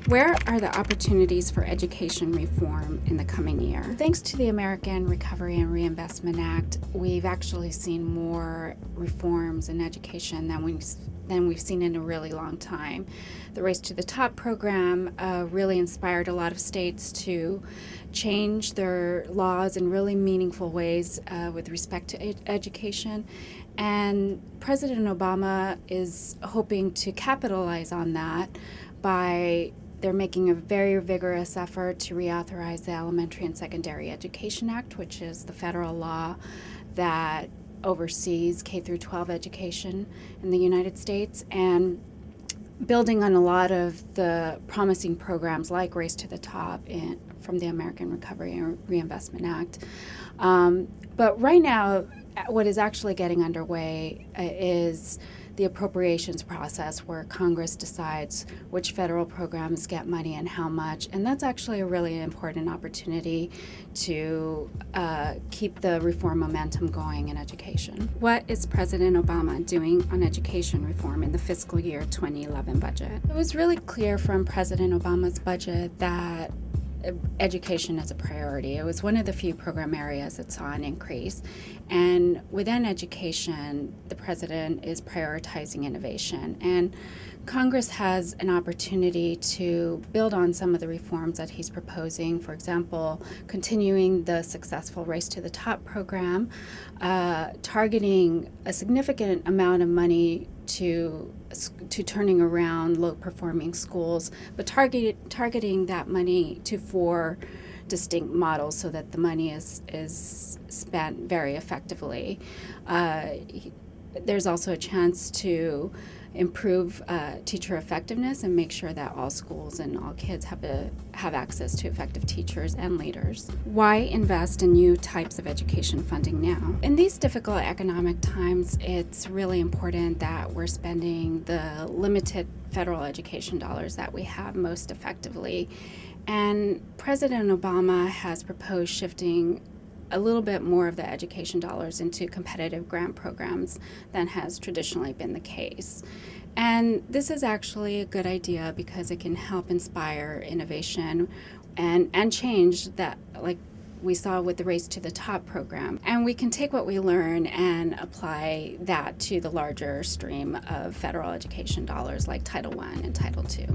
Where are the opportunities for education reform in the coming year? Thanks to the American Recovery and Reinvestment Act, we've actually seen more reforms in education than we've seen in a really long time. The Race to the Top program really inspired a lot of states to change their laws in really meaningful ways with respect to education. And President Obama is hoping to capitalize on that by they're making a very vigorous effort to reauthorize the Elementary and Secondary Education Act, which is the federal law that oversees K through 12 education in the United States, and building on a lot of the promising programs like Race to the Top from the American Recovery and Reinvestment Act. But right now, what is actually getting underway is the appropriations process, where Congress decides which federal programs get money and how much. And that's actually a really important opportunity to keep the reform momentum going in education. What is President Obama doing on education reform in the fiscal year 2011 budget? It was really clear from President Obama's budget that education is a priority. It was one of the few program areas that saw an increase. And within education, the president is prioritizing innovation. And Congress has an opportunity to build on some of the reforms that he's proposing. For example, continuing the successful Race to the Top program, targeting a significant amount of money to turning around low-performing schools, but targeting that money to 4 distinct models so that the money is spent very effectively. There's also a chance to improve teacher effectiveness and make sure that all schools and all kids have access to effective teachers and leaders. Why invest in new types of education funding now? In these difficult economic times, it's really important that we're spending the limited federal education dollars that we have most effectively. And President Obama has proposed shifting a little bit more of the education dollars into competitive grant programs than has traditionally been the case. And this is actually a good idea because it can help inspire innovation and change that, like we saw with the Race to the Top program. And we can take what we learn and apply that to the larger stream of federal education dollars like Title I and Title II.